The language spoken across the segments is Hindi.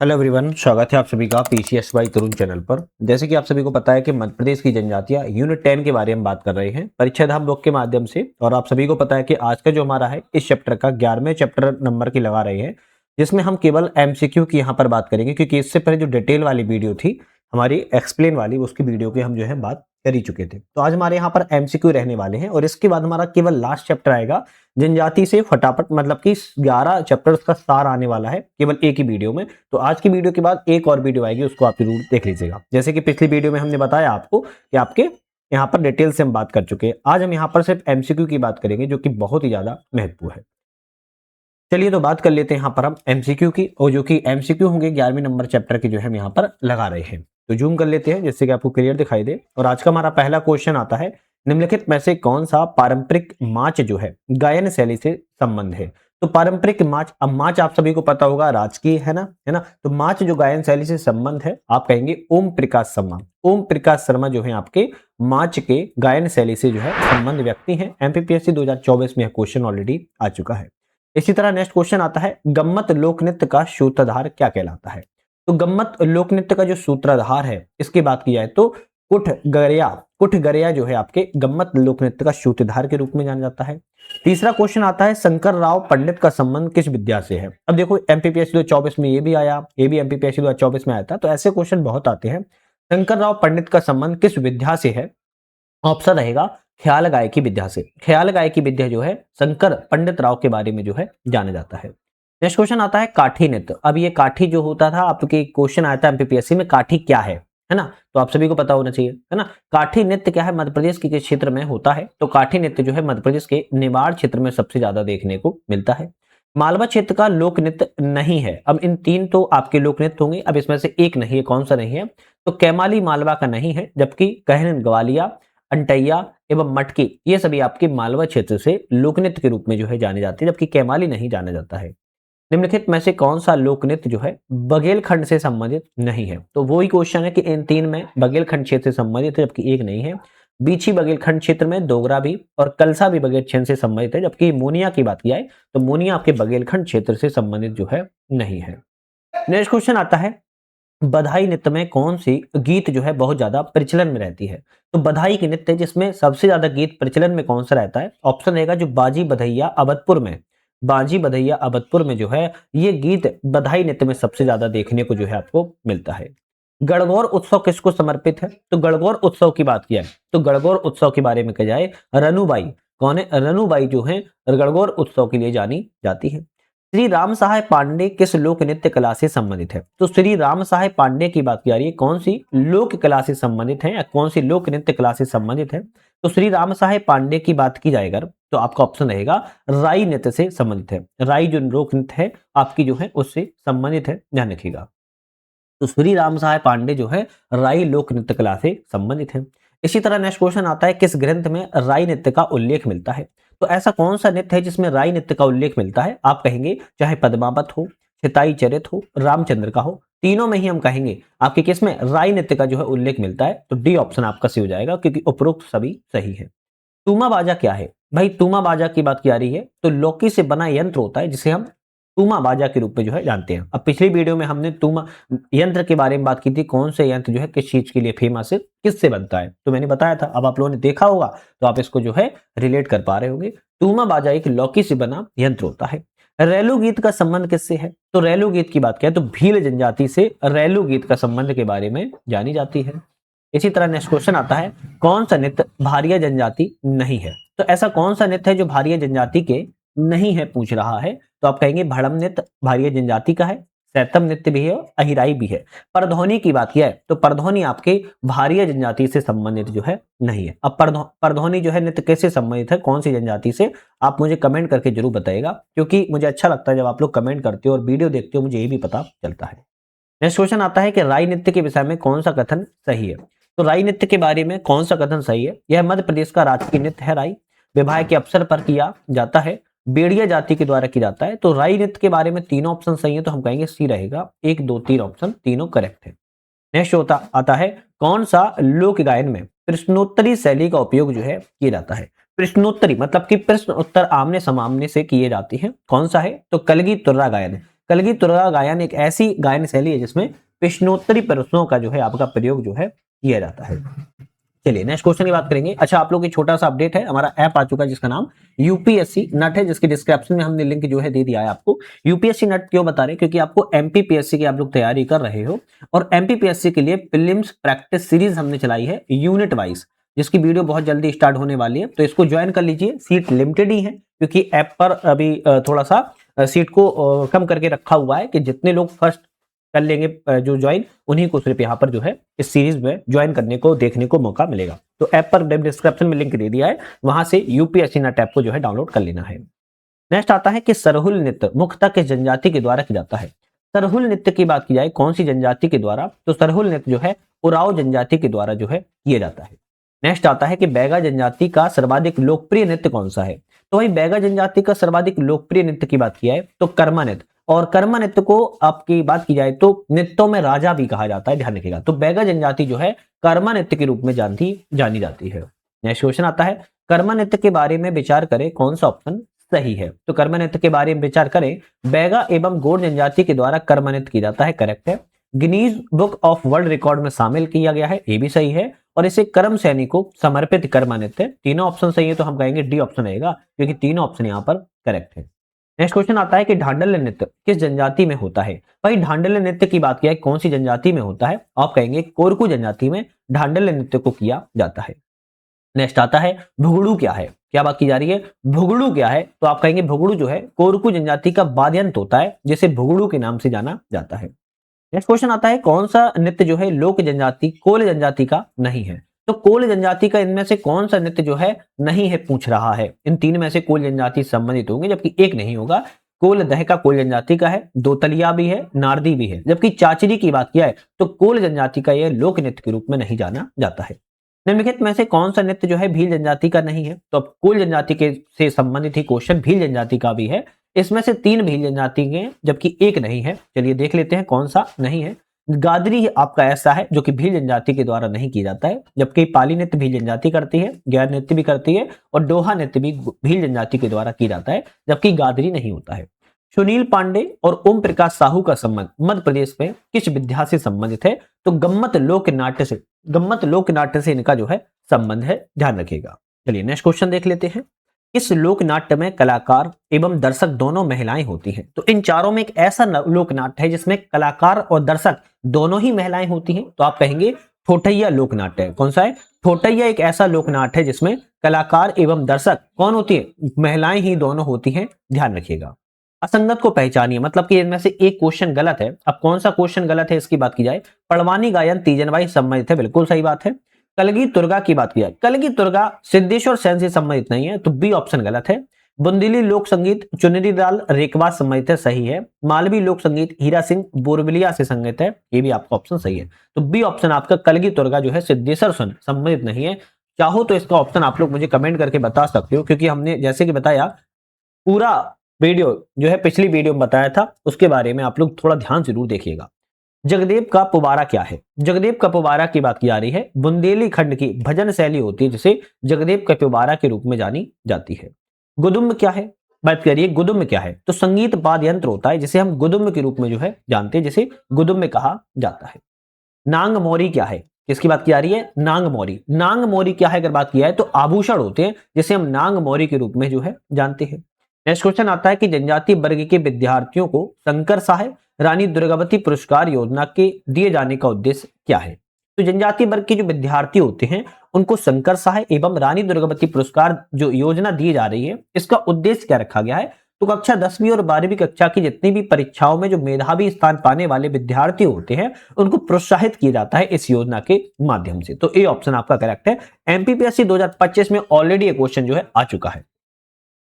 हेलो एवरीवन, स्वागत है आप सभी का पीसीएस बाई तरुण चैनल पर। जैसे कि आप सभी को पता है कि मध्य प्रदेश की जनजातियां यूनिट 10 के बारे में बात कर रहे हैं परीक्षा धाम बुक के माध्यम से। और आप सभी को पता है कि आज का जो हमारा है इस चैप्टर का 11वें चैप्टर नंबर की लगा रहे हैं, जिसमें हम केवल एमसीक्यू की यहाँ पर बात करेंगे, क्योंकि इससे पहले जो डिटेल वाली वीडियो थी हमारी एक्सप्लेन वाली, उसकी वीडियो की हम जो है बात कर ही चुके थे। तो आज हमारे यहाँ पर एमसीक्यू रहने वाले हैं और इसके बाद हमारा केवल लास्ट चैप्टर आएगा जनजाति से फटाफट, मतलब कि 11 चैप्टर्स का सार आने वाला है केवल एक ही वीडियो में। तो आज की वीडियो के बाद एक और वीडियो आएगी, उसको आप जरूर देख लीजिएगा। जैसे कि पिछली वीडियो में हमने बताया आपको कि आपके यहाँ पर डिटेल से हम बात कर चुके हैं। आज हम यहाँ पर सिर्फ एमसीक्यू की बात करेंगे, जो कि बहुत ही ज्यादा महत्वपूर्ण है। चलिए तो बात कर लेते हैं यहाँ पर हम एमसीक्यू की, और जो कि एमसीक्यू होंगे 11वें नंबर चैप्टर की जो है हम यहाँ पर लगा रहे हैं। तो जूम कर लेते हैं जिससे कि आपको क्लियर दिखाई दे। और आज का हमारा पहला क्वेश्चन आता है, निम्नलिखित में से कौन सा पारंपरिक माच जो है गायन शैली से संबंध है। तो पारंपरिक माच, अब माच आप सभी को पता होगा राजकीय है ना। तो माच जो गायन शैली से संबंध है, आप कहेंगे ओम प्रकाश शर्मा। ओम प्रकाश शर्मा जो है आपके माच के गायन शैली से जो है संबंध व्यक्ति हैं। एमपीपीएससी 2024 में यह क्वेश्चन ऑलरेडी आ चुका है। इसी तरह नेक्स्ट क्वेश्चन आता है, गम्मत लोक नृत्य का सूत्रधार क्या कहलाता है। तो गम्मत लोक नृत्य का जो सूत्रधार है, इसकी बात की जाए तो कुठ गरिया जो है आपके गम्मत लोक नृत्य का सूत्रधार के रूप में जाना जाता है। तीसरा क्वेश्चन आता है, शंकर राव पंडित का संबंध किस विद्या से है। अब देखो एमपीपीएससी 2024 में ये भी आया, ये भी एमपीपीएससी 2024 में आया था, तो ऐसे क्वेश्चन बहुत आते हैं। शंकर राव पंडित का संबंध किस विद्या से है। ऑप्शन रहेगा ख्याल गायकी विद्या से। ख्याल गायकी विद्या जो है शंकर पंडित राव के बारे में जो है जाना जाता है। नेक्स्ट क्वेश्चन आता है काठी नृत्य। अब ये काठी जो होता था, आपके क्वेश्चन आया था एमपीपीएससी में, काठी क्या है ना। तो आप सभी को पता होना चाहिए, है ना। काठी नृत्य क्या है, मध्य प्रदेश के किस क्षेत्र में होता है। तो काठी नृत्य जो है मध्य प्रदेश के निवाड़ क्षेत्र में सबसे ज्यादा देखने को मिलता है। मालवा क्षेत्र का लोक नृत्य नहीं है। अब इन तीन तो आपके लोक नृत्य होंगे, अब इसमें से एक नहीं है, कौन सा नहीं है। तो कैमाली मालवा का नहीं है, जबकि कहन ग्वालिया, अंटैया एवं मटकी ये सभी आपके मालवा क्षेत्र से लोक नृत्य के रूप में जो है जाने जाते हैं, जबकि कैमाली नहीं जाना जाता है। निम्नलिखित में से कौन सा लोक नृत्य जो है बघेलखंड से संबंधित नहीं है। तो वही क्वेश्चन है कि इन तीन में बघेलखंड क्षेत्र से संबंधित है, जबकि एक नहीं है। बीछी बघेलखंड क्षेत्र में, डोगरा भी और कलसा भी बघेलखंड से संबंधित है, जबकि मोनिया की बात की जाए तो मोनिया आपके बघेलखंड क्षेत्र से संबंधित जो है नहीं है। नेक्स्ट क्वेश्चन आता है, बधाई नृत्य में कौन सी गीत जो है बहुत ज्यादा प्रचलन में रहती है। तो बधाई की नृत्य जिसमें सबसे ज्यादा गीत प्रचलन में कौन सा रहता है। ऑप्शन रहेगा जो बाजी बधैया अवधपुर में, बाजी बधैया अवधपुर में जो है ये गीत बधाई नृत्य में सबसे ज्यादा देखने को जो है आपको मिलता है। गणगौर उत्सव किसको समर्पित है। तो गणगौर उत्सव की बात किया है तो गणगौर उत्सव के बारे में कहा जाए, रनुबाई कौन है, रनुबाई जो है गणगौर उत्सव के लिए जानी जाती है। श्री राम सहाय पांडे किस लोक नृत्य कला से संबंधित है। तो श्री राम सहाय पांडे की बात की जा रही है, कौन सी लोक कला से संबंधित है या कौन सी लोक नृत्य कला से संबंधित है। तो श्री राम सहाय पांडे की बात की जाएगा तो आपका ऑप्शन रहेगा राई नृत्य से संबंधित है। राई जो लोक नृत्य है आपकी जो है उससे संबंधित है, ध्यान रखिएगा। तो श्री राम सहाय पांडे जो है राई लोक नृत्य कला से संबंधित है। इसी तरह नेक्स्ट क्वेश्चन आता है, किस ग्रंथ में राई नृत्य का उल्लेख मिलता है। तो ऐसा कौन सा नृत्य है जिसमें राई नृत्य का उल्लेख मिलता है। आप कहेंगे चाहे पद्मावत हो, हिताई चरित हो, रामचंद्र का हो, तीनों में ही हम कहेंगे आपके किस में राई नृत्य का जो है उल्लेख मिलता है। तो डी ऑप्शन आपका सही हो जाएगा, क्योंकि उपरोक्त सभी सही है। तूमा बाजा क्या है भाई। तूमा बाजा की बात की जा रही है तो लौकी से बना यंत्र होता है जिसे हम तूमा बाजा के रूप में जो है जानते हैं। अब पिछली वीडियो में हमने तूमा यंत्र के बारे में बात की थी, कौन से यंत्र जो है किस चीज के लिए फेमस है, किससे बनता है, तो मैंने बताया था। अब आप लोगों ने देखा होगा तो आप इसको जो है रिलेट कर पा रहे होंगे। तूमा बाजा एक लौकी से बना यंत्र होता है। रैलू गीत का संबंध किससे है। तो रैलू गीत की बात करें तो भील जनजाति से रैलू गीत का संबंध के बारे में जानी जाती है। इसी तरह नेक्स्ट क्वेश्चन आता है, कौन सा नृत्य भारिया जनजाति नहीं है। तो ऐसा कौन सा नृत्य है जो भारिया जनजाति के नहीं है पूछ रहा है। तो आप कहेंगे भड़म नृत्य भारिया जनजाति का है, सैतम नृत्य भी है और अहिराई भी है। परधौनी की बात किया है तो परधौनी आपके भारिया जनजाति से संबंधित जो है नहीं है। अब परधौनी जो है नृत्य कैसे संबंधित है, कौन सी जनजाति से, आप मुझे कमेंट करके जरूर बताइएगा, क्योंकि मुझे अच्छा लगता है जब आप लोग कमेंट करते हो और वीडियो देखते हो, मुझे ये भी पता चलता है। नेक्स्ट क्वेश्चन आता है कि राई नृत्य के विषय में कौन सा कथन सही है। तो राई नृत्य के बारे में कौन सा कथन सही है। यह मध्य प्रदेश का राजकीय नृत्य है। राई विवाह के अवसर पर किया जाता है, बेड़िया जाति के द्वारा किया जाता है। तो राई नृत्य के बारे में तीनों ऑप्शन सही है, तो हम कहेंगे सी रहेगा, 1 2 3 ऑप्शन तीनों करेक्ट है। नेक्स्ट आता है, कौन सा लोक गायन में प्रश्नोत्तरी शैली का उपयोग जो है किया जाता है। प्रश्नोत्तरी मतलब कि प्रश्न उत्तर आमने सामने से किए जाते हैं, कौन सा है। तो कलगी तुर्रा गायन। कलगी तुर्गा गायन एक ऐसी गायन शैली है जिसमें प्रश्नोत्तरी प्रश्नों का जो है आपका प्रयोग जो है किया जाता है। चलिए नेक्स्ट क्वेश्चन की बात करेंगे। अच्छा, आप लोग की छोटा सा अपडेट है, हमारा ऐप आ चुका है जिसका नाम यूपीएससी नट है, जिसके डिस्क्रिप्शन में हमने लिंक जो है दे दिया है आपको। यूपीएससी नट क्यों बता रहे हैं? क्योंकि आपको एमपीपीएससी की आप लोग तैयारी कर रहे हो और एमपीपीएससी के लिए प्रीलिम्स प्रैक्टिस सीरीज हमने चलाई है यूनिट वाइज, जिसकी वीडियो बहुत जल्दी स्टार्ट होने वाली है, तो इसको ज्वाइन कर लीजिए। सीट लिमिटेड ही है क्योंकि ऐप पर अभी थोड़ा सा सीट को कम करके रखा हुआ है कि जितने लोग फर्स्ट कर लेंगे जो ज्वाइन, उन्हीं को सिर्फ यहाँ पर जो है इस सीरीज में ज्वाइन करने को देखने को मौका मिलेगा। तो ऐप पर डिस्क्रिप्शन में लिंक दे दिया है, वहां से यूपीएससी नट ऐप को जो है डाउनलोड कर लेना है। नेक्स्ट आता है कि सरहुल नृत्य मुख्यतः किस जनजाति के द्वारा किया जाता है? सरहुल नृत्य की बात की जाए कौन सी जनजाति के द्वारा, तो सरहुल नृत्य जो है उराव जनजाति के द्वारा जो है किया जाता है। नेक्स्ट आता है कि बैगा जनजाति का सर्वाधिक लोकप्रिय नृत्य कौन सा है? तो वही बैगा जनजाति का सर्वाधिक लोकप्रिय नृत्य की बात की जाए तो कर्मा नृत्य, और कर्मा नृत्य को आपकी बात की जाए तो नृत्यों में राजा भी कहा जाता है, ध्यान रखिएगा। तो बैगा जनजाति जो है कर्मा नृत्य के रूप में जानी जाती है। नेक्स्ट क्वेश्चन आता है कर्मा नृत्य के बारे में विचार करें, कौन सा ऑप्शन सही है? तो कर्मा नृत्य के बारे में विचार करें, बैगा एवं गोंड जनजाति के द्वारा कर्मा नृत्य किया जाता है, करेक्ट है। Guinness book of world record में शामिल किया गया है, ये भी सही है। और इसे कर्म सैनिक को समर्पित कर्मा नृत्य, तीनों ऑप्शन सही है, तो हम कहेंगे डी ऑप्शन रहेगा क्योंकि तीनों ऑप्शन यहाँ पर करेक्ट है। नेक्स्ट क्वेश्चन आता है कि ढांडल्य नृत्य किस जनजाति में होता है? भाई ढांडल्य नृत्य की बात किया है कौन सी जनजाति में होता है? आप कहेंगे कोरकू जनजाति में ढांडल्य नृत्य को किया जाता है। नेक्स्ट आता है भुगड़ू क्या है? क्या बात की जा रही है? भुगड़ू क्या है? तो आप कहेंगे भुगड़ू जो है कोरकू जनजाति का वाद्य यंत्र होता है, जिसे भुगड़ू के नाम से जाना जाता है। नेक्स्ट क्वेश्चन आता है कौन सा नृत्य जो है लोक जनजाति कोल जनजाति का नहीं है? तो कोल जनजाति का इनमें से कौन सा नृत्य जो है नहीं है पूछ रहा है। इन तीन में से कोल जनजाति संबंधित होंगे, जबकि एक नहीं होगा। कोल दह का कोल जनजाति का है, दोतलिया भी है, नारदी भी है, जबकि चाचरी की बात किया है तो कोल जनजाति का यह लोक नृत्य के रूप में नहीं जाना जाता है। निम्नलिखित में से कौन सा नृत्य जो है भील जनजाति का नहीं है? तो अब कोल जनजाति के से संबंधित ही क्वेश्चन भील जनजाति का भी है। इसमें से 3 भील जनजाति के जबकि एक नहीं है। चलिए देख लेते हैं कौन सा नहीं है। गादरी आपका ऐसा है जो कि भील जनजाति के द्वारा नहीं किया जाता है, जबकि पाली नृत्य भील जनजाति करती है, गैर नृत्य भी करती है और डोहा नृत्य भी भील जनजाति के द्वारा किया जाता है, जबकि गादरी नहीं होता है। सुनील पांडे और ओम प्रकाश साहू का संबंध मध्य प्रदेश में किस विद्या से संबंधित है? तो गम्मत लोक नाट्य से इनका जो है संबंध है, ध्यान रखिएगा। चलिए नेक्स्ट क्वेश्चन देख लेते हैं। इस लोक नाट्य में कलाकार एवं दर्शक दोनों महिलाएं होती हैं। तो इन चारों में एक ऐसा लोक नाट्य है जिसमें कलाकार और दर्शक दोनों ही महिलाएं होती हैं, तो आप कहेंगे ठोठैया लोक नाट्य है। कौन सा है? ठोठैया एक ऐसा लोक नाट्य है जिसमें कलाकार एवं दर्शक कौन होती है? महिलाएं ही दोनों होती हैं, ध्यान रखिएगा। असंगत को पहचानिए, मतलब कि इनमें से एक क्वेश्चन गलत है। अब कौन सा क्वेश्चन गलत है इसकी बात की जाए। पड़वानी गायन तीजनबाई संबंधित है, बिल्कुल सही बात है। कलगी तुर्गा की बात की जाए, कलगी तुर्गा सिद्धेश्वर सेन से संबंधित नहीं है, तो बी ऑप्शन गलत है। बुंदेली लोक संगीत चुनरीलाल रेखवा संबंधित है, सही है। मालवी लोक संगीत हीरा सिंह बोरबिलिया से संगीत है, ये भी आपका ऑप्शन सही है। तो बी ऑप्शन आपका कलगी तुर्गा जो है सिद्धेश्वर सेन संबंधित नहीं है। चाहो तो इसका ऑप्शन आप लोग मुझे कमेंट करके बता सकते हो, क्योंकि हमने जैसे कि बताया पूरा वीडियो जो है पिछली वीडियो में बताया था, उसके बारे में आप लोग थोड़ा ध्यान जरूर देखिएगा। जगदेव का पुबारा क्या है? जगदेव का पुबारा की बात की जा रही है, बुंदेली खंड की भजन शैली होती है जिसे जगदेव का पुबारा के रूप में जानी जाती है। गुदुम्ब क्या है? बात करिए गुदुम्ब क्या है? तो संगीत वाद्य यंत्र होता है जिसे हम गुदुम्ब के रूप में जो है जानते हैं, जिसे गुदुम्ब कहा जाता है। नांग मोरी क्या है? किसकी बात की जा रही है? नांग मोरी। नांग मोरी क्या है अगर बात किया है तो आभूषण होते हैं जिसे हम नांग मोरी के रूप में जो है जानते हैं। नेक्स्ट क्वेश्चन आता है कि जनजाति वर्ग के विद्यार्थियों को शंकर साहे रानी दुर्गावती पुरस्कार योजना के दिए जाने का उद्देश्य क्या है? तो जनजाति वर्ग के जो विद्यार्थी होते हैं उनको शंकर साहे एवं रानी दुर्गावती पुरस्कार जो योजना दी जा रही है, इसका उद्देश्य क्या रखा गया है? तो कक्षा 10वीं और 12वीं कक्षा की जितनी भी परीक्षाओं में जो मेधावी स्थान पाने वाले विद्यार्थी होते हैं उनको प्रोत्साहित किया जाता है इस योजना के माध्यम से। तो ए ऑप्शन आपका करेक्ट है। एमपीपीएससी 2025 में ऑलरेडी ये क्वेश्चन जो है आ चुका है।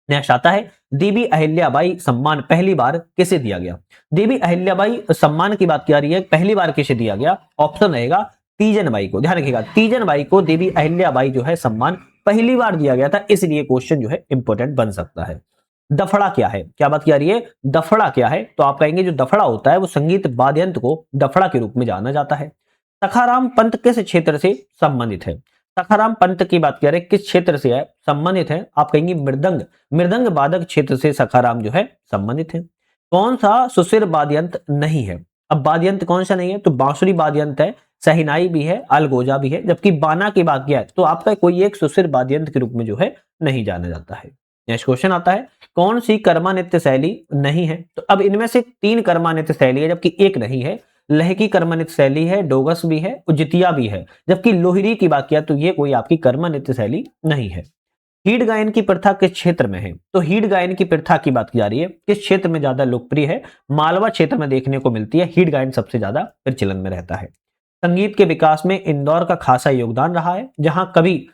नेक्स्ट आता है देवी अहिल्याबाई सम्मान पहली बार किसे दिया गया? देवी अहिल्याबाई सम्मान की बात की जा रही है, पहली बार किसे दिया गया? ऑप्शन रहेगा तीजनबाई को, ध्यान रखिएगा। तीजनबाई को देवी अहिल्याबाई जो है सम्मान पहली बार दिया गया था, इसलिए क्वेश्चन जो है इंपॉर्टेंट बन सकता है। दफड़ा क्या है? क्या बात की जा रही है? दफड़ा क्या है? तो आप कहेंगे जो दफड़ा होता है वो संगीत वाद्य यंत्र को दफड़ा के रूप में जाना जाता है। सखाराम पंत किस क्षेत्र से संबंधित है? सखाराम पंत की बात करें किस क्षेत्र से है संबंधित है? आप कहेंगे मृदंग वादक क्षेत्र से सखाराम जो है संबंधित है। कौन सा सुशिर वाद्ययंत्र नहीं है? अब वाद्ययंत्र कौन सा नहीं है? तो बांसुरी वाद्ययंत्र है, शहनाई भी है, अलगोजा भी है, जबकि बाना की बात किया है तो आपका कोई एक सुशिर वाद्ययंत्र के रूप में जो है नहीं जाना जाता है। नेक्स्ट क्वेश्चन आता है, कौन सी कर्मा नृत्य शैली नहीं है? तो अब इनमें से 3 कर्मा नृत्य शैली है जबकि एक नहीं है। लहकी कर्मा नृत्य शैली है, डोगस भी है, उजितिया भी है, जबकि लोहरी की बात किया तो ये कोई आपकी कर्मा नृत्य शैली नहीं है। हीड गायन की प्रथा किस क्षेत्र में है? तो हीड गायन की प्रथा की बात की जा रही है, किस क्षेत्र में ज्यादा लोकप्रिय है? मालवा क्षेत्र में देखने को मिलती है, हीड गायन सबसे ज्यादा प्रचलन में रहता है। संगीत के विकास में इंदौर का खासा योगदान रहा है, जहां कभी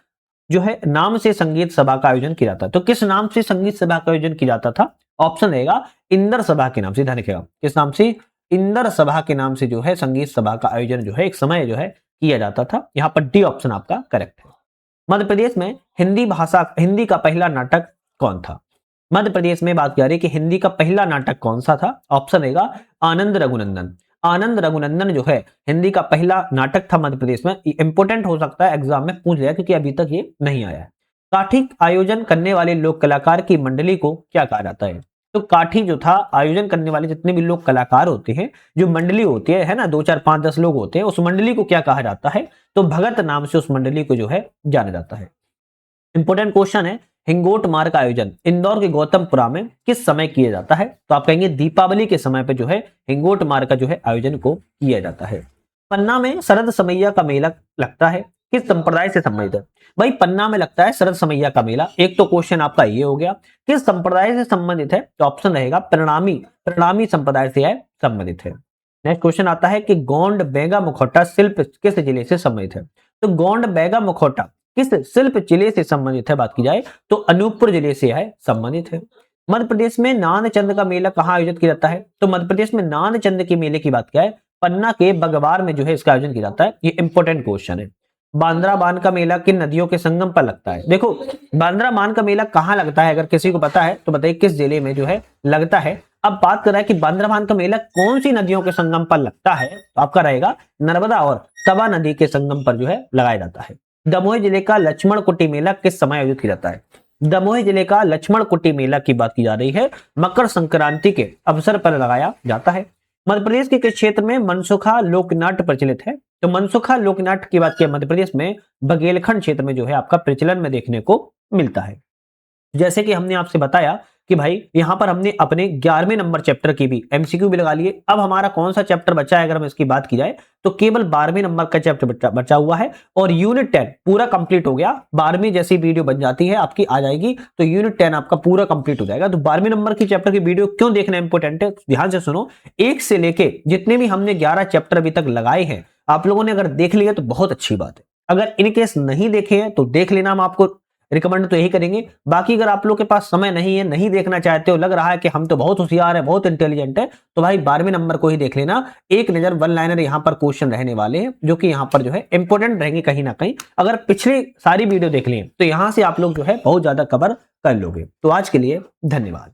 जो है नाम से संगीत सभा का आयोजन किया जाता है। तो किस नाम से संगीत सभा का आयोजन किया जाता था? ऑप्शन रहेगा इंदर सभा के नाम से। ध्यान रखिएगा, किस नाम से? इंदर सभा के नाम से जो है संगीत सभा का आयोजन जो है एक समय जो है किया जाता था। यहाँ पर डी ऑप्शन आपका करेक्ट है। मध्य प्रदेश में हिंदी का पहला नाटक कौन था? मध्य प्रदेश में बात की जा रही है कि हिंदी का पहला नाटक कौन सा था? ऑप्शन रहेगा आनंद रघुनंदन। आनंद रघुनंदन जो है हिंदी का पहला नाटक था मध्य प्रदेश में। इंपोर्टेंट हो सकता है एग्जाम में पूछ लिया क्योंकि अभी तक ये नहीं आया है। काठी आयोजन करने वाले लोक कलाकार की मंडली को क्या कहा जाता है? तो काठी जो था आयोजन करने वाले जितने भी लोक कलाकार होते हैं, जो मंडली होती है ना, 2 4 5 10 लोग होते हैं, उस मंडली को क्या कहा जाता है? तो भगत नाम से उस मंडली को जो है जाना जाता है। इंपोर्टेंट क्वेश्चन है, हिंगोट मार्ग का आयोजन इंदौर के गौतमपुरा में किस समय किया जाता है? तो आप कहेंगे दीपावली के समय पे जो है हिंगोट मार्ग का जो है आयोजन को किया जाता है। पन्ना में शरद समैया का मेला लगता है, किस संप्रदाय से संबंधित है? भाई पन्ना में लगता है शरद समैया का मेला। एक तो क्वेश्चन आपका ये हो गया, किस संप्रदाय से संबंधित है? तो ऑप्शन रहेगा प्रणामी संप्रदाय से है संबंधित है। नेक्स्ट क्वेश्चन आता है कि गोंड बेगा मुखौटा शिल्प किस जिले से संबंधित है? तो गोंड बेगा मुखौटा किस शिल्प जिले से संबंधित है? बात की जाए तो अनूपपुर जिले से है संबंधित है। मध्य प्रदेश में नान चंद का मेला कहाँ आयोजित किया जाता है? तो मध्य प्रदेश में नान चंद के मेले की बात क्या है? पन्ना के बगवार में जो है इसका आयोजन किया जाता है। ये इंपोर्टेंट क्वेश्चन है। बांद्रा बांध का मेला किन नदियों के संगम पर लगता है? देखो बांद्रा बांध का मेला कहाँ लगता है, अगर किसी को पता है तो बताइए किस जिले में जो है लगता है। अब बात कर रहा है कि बांद्रा बांध का मेला कौन सी नदियों के संगम पर लगता है, तो आपका रहेगा नर्मदा और तवा नदी के संगम पर जो है लगाया जाता है। दमोह जिले का लक्ष्मण कुटी मेला किस समय आयोजित किया जाता है? दमोह जिले का लक्ष्मण कुटी मेला की बात की जा रही है, मकर संक्रांति के अवसर पर लगाया जाता है। मध्य प्रदेश के किस क्षेत्र में मनसुखा लोकनाट्य प्रचलित है? तो मनसुखा लोकनाट्य की बात की मध्य प्रदेश में बघेलखंड क्षेत्र में जो है आपका प्रचलन में देखने को मिलता है। जैसे कि हमने आपसे बताया कि भाई यहां पर हमने अपने 11वें नंबर चैप्टर की भी एमसीक्यू भी लगा लिए। अब हमारा कौन सा चैप्टर बचा है अगर हम इसकी बात की जाए तो केवल 12वें नंबर का चैप्टर बचा हुआ है और यूनिट 10 पूरा कंप्लीट हो गया। 12वीं जैसी वीडियो बन जाती है आपकी आ जाएगी तो यूनिट 10 आपका पूरा कंप्लीट हो जाएगा। तो 12वें नंबर की चैप्टर की वीडियो क्यों देखना इंपॉर्टेंट है, ध्यान से सुनो। 1 से लेके जितने भी हमने 11 चैप्टर अभी तक लगाए हैं आप लोगों ने अगर देख लिया तो बहुत अच्छी बात है। अगर इनकेस नहीं देखे हैं तो देख लेना, हम आपको रिकमेंड तो यही करेंगे। बाकी अगर आप लोग के पास समय नहीं है, नहीं देखना चाहते हो, लग रहा है कि हम तो बहुत होशियार है, बहुत इंटेलिजेंट है, तो भाई 12वें नंबर को ही देख लेना। एक नजर वन लाइनर यहाँ पर क्वेश्चन रहने वाले हैं जो कि यहाँ पर जो है इंपॉर्टेंट रहेंगे कहीं ना कहीं। अगर पिछली सारी वीडियो देख लें तो यहाँ से आप लोग जो है बहुत ज्यादा कवर कर लोगे। तो आज के लिए धन्यवाद।